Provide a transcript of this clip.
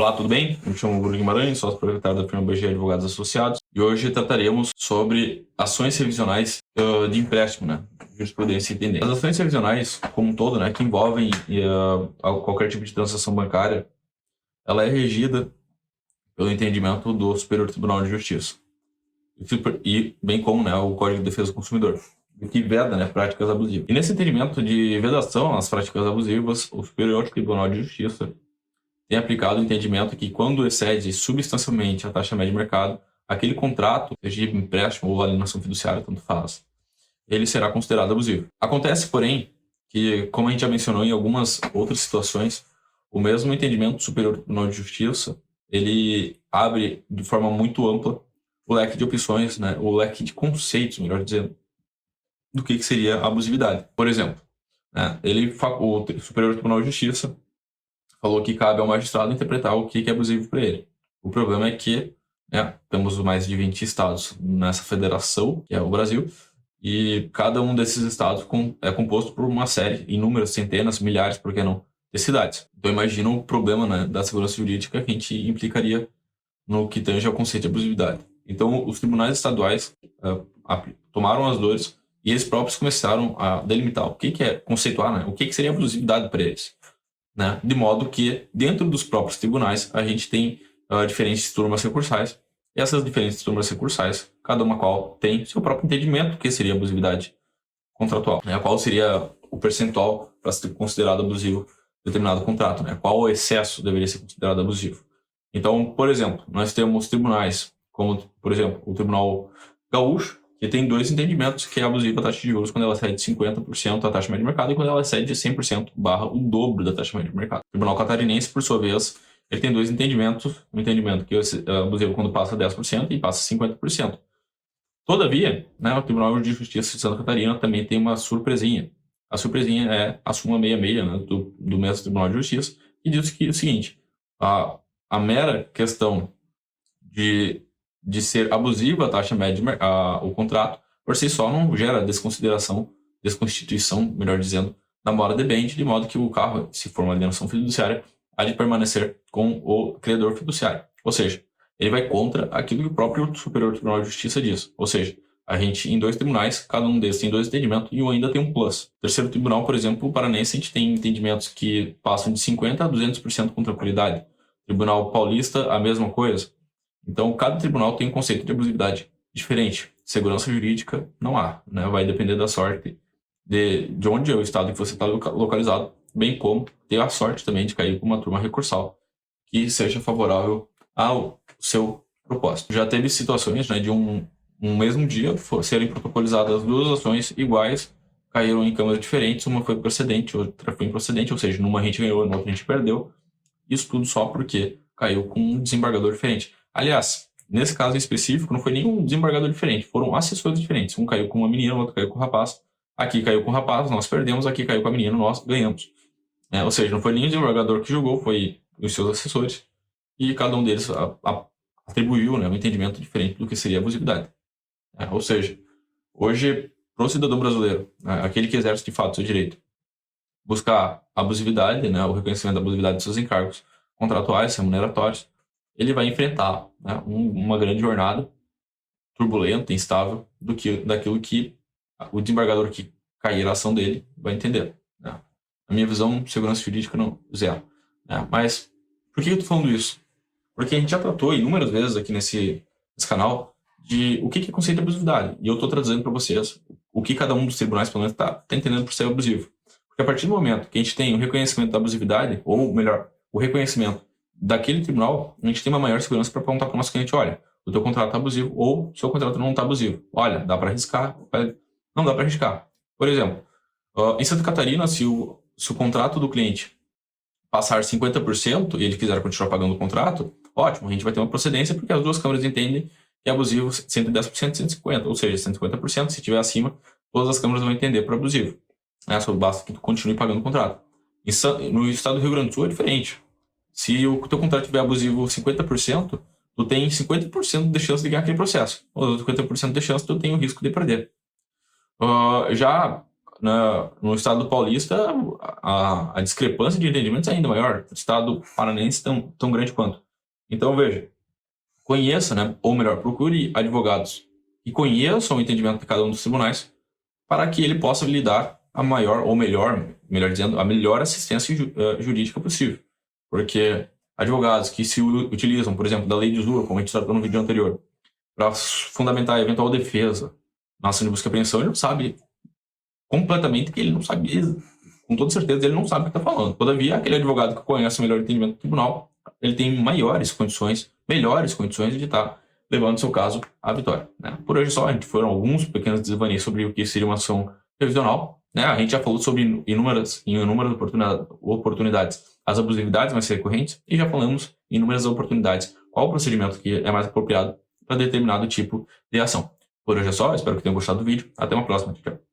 Olá, tudo bem? Eu me chamo Bruno Guimarães, sócio proprietário da firma BG Advogados Associados, e hoje trataremos sobre ações revisionais de empréstimo, né? Jurisprudência e tendência. As ações revisionais, como um todo, né, que envolvem qualquer tipo de transação bancária, ela é regida pelo entendimento do Superior Tribunal de Justiça, e bem como, né, o Código de Defesa do Consumidor, que veda, né, práticas abusivas. E nesse entendimento de vedação às práticas abusivas, o Superior Tribunal de Justiça tem aplicado o entendimento que quando excede substancialmente a taxa média de mercado, aquele contrato, seja de empréstimo ou alienação fiduciária, tanto faz, ele será considerado abusivo. Acontece, porém, que, como a gente já mencionou em algumas outras situações, o mesmo entendimento do Superior Tribunal de Justiça, ele abre de forma muito ampla o leque de opções, né, o leque de conceitos, melhor dizendo, do que seria abusividade. Por exemplo, né, o Superior Tribunal de Justiça falou que cabe ao magistrado interpretar o que é abusivo para ele. O problema é que, né, temos mais de 20 estados nessa federação, que é o Brasil, e cada um desses estados é composto por uma série, inúmeras, centenas, milhares, por que não, de cidades. Então imagina o problema, né, da segurança jurídica que a gente implicaria no que tange ao conceito de abusividade. Então os tribunais estaduais tomaram as dores e eles próprios começaram a delimitar o que é conceituar, né, o que seria abusividade para eles. Né? De modo que, dentro dos próprios tribunais, a gente tem diferentes turmas recursais. E essas diferentes turmas recursais, cada uma qual tem seu próprio entendimento do que seria abusividade contratual. Né? Qual seria o percentual para ser considerado abusivo determinado contrato. Né? Qual o excesso deveria ser considerado abusivo. Então, por exemplo, nós temos tribunais, como, por exemplo, o Tribunal Gaúcho, que tem dois entendimentos, que é abusiva a taxa de juros quando ela excede 50% da taxa média de mercado e quando ela excede 100% barra o dobro da taxa média de mercado. O Tribunal Catarinense, por sua vez, ele tem dois entendimentos. Um entendimento que é abusivo quando passa 10% e passa 50%. Todavia, né, o Tribunal de Justiça de Santa Catarina também tem uma surpresinha. A surpresinha é a súmula 66, né, do mesmo Tribunal de Justiça, que diz que é o seguinte: a mera questão de ser abusiva a taxa média, o contrato, por si só não gera desconstituição, melhor dizendo, da mora debente, de modo que o carro, se for uma alienação fiduciária, há de permanecer com o credor fiduciário. Ou seja, ele vai contra aquilo que o próprio Superior Tribunal de Justiça diz. Ou seja, a gente, em dois tribunais, cada um deles tem dois entendimentos e um ainda tem um plus. Terceiro tribunal, por exemplo, o paranense, a gente tem entendimentos que passam de 50% a 200% com tranquilidade. Tribunal paulista, a mesma coisa. Então, cada tribunal tem um conceito de abusividade diferente. Segurança jurídica não há, né? Vai depender da sorte de onde é o estado que você está localizado, bem como ter a sorte também de cair com uma turma recursal que seja favorável ao seu propósito. Já teve situações, né, de um mesmo dia serem protocolizadas duas ações iguais, caíram em câmaras diferentes, uma foi procedente, outra foi improcedente, ou seja, numa a gente ganhou, na outra a gente perdeu. Isso tudo só porque caiu com um desembargador diferente. Aliás, nesse caso em específico, não foi nenhum desembargador diferente, foram assessores diferentes. Um caiu com uma menina, o outro caiu com o rapaz. Aqui caiu com o rapaz, nós perdemos. Aqui caiu com a menina, nós ganhamos. Ou seja, não foi nenhum desembargador que julgou, foi os seus assessores. E cada um deles atribuiu, né, um entendimento diferente do que seria abusividade. Ou seja, hoje, para o cidadão brasileiro, aquele que exerce de fato seu direito, buscar abusividade, né, o reconhecimento da abusividade de seus encargos contratuais, remuneratórios, ele vai enfrentar, né, uma grande jornada turbulenta, instável, daquilo que o desembargador que cair a ação dele vai entender. Né? Na minha visão, segurança jurídica não, zero. Né? Mas por que eu estou falando isso? Porque a gente já tratou inúmeras vezes aqui nesse canal de o que é conceito de abusividade. E eu estou trazendo para vocês o que cada um dos tribunais, pelo menos, está entendendo por ser abusivo. Porque a partir do momento que a gente tem o reconhecimento da abusividade, ou melhor, o reconhecimento daquele tribunal, a gente tem uma maior segurança para perguntar para o nosso cliente: olha, o teu contrato está abusivo, ou o seu contrato não está abusivo. Olha, dá para arriscar, não dá para arriscar. Por exemplo, em Santa Catarina, se o contrato do cliente passar 50% e ele quiser continuar pagando o contrato, ótimo, a gente vai ter uma procedência, porque as duas câmaras entendem que é abusivo 110% e 150%, ou seja, 150%, se estiver acima, todas as câmaras vão entender para abusivo. Só basta que tu continue pagando o contrato. No estado do Rio Grande do Sul é diferente. Se o teu contrato tiver abusivo 50%, tu tem 50% de chance de ganhar aquele processo. Ou 50% de chance tu tem o risco de perder. Já no estado paulista, a discrepância de entendimentos é ainda maior. O estado paranaense tão grande quanto. Então, veja, conheça, né, ou melhor, procure advogados que conheçam o entendimento de cada um dos tribunais para que ele possa lhe dar a maior, ou melhor dizendo, a melhor assistência jurídica possível. Porque advogados que se utilizam, por exemplo, da lei de usura, como a gente tratou no vídeo anterior, para fundamentar a eventual defesa na ação de busca e apreensão, ele não sabe completamente que ele não sabe, com toda certeza, ele não sabe o que está falando. Todavia, aquele advogado que conhece o melhor entendimento do tribunal, ele tem melhores condições de estar levando seu caso à vitória. Né? Por hoje só, a gente foram alguns pequenos desvaneios sobre o que seria uma ação revisional. Né? A gente já falou sobre inúmeras oportunidades as abusividades mais recorrentes e já falamos em inúmeras oportunidades qual o procedimento que é mais apropriado para determinado tipo de ação. Por hoje é só, espero que tenham gostado do vídeo. Até uma próxima. Tchau.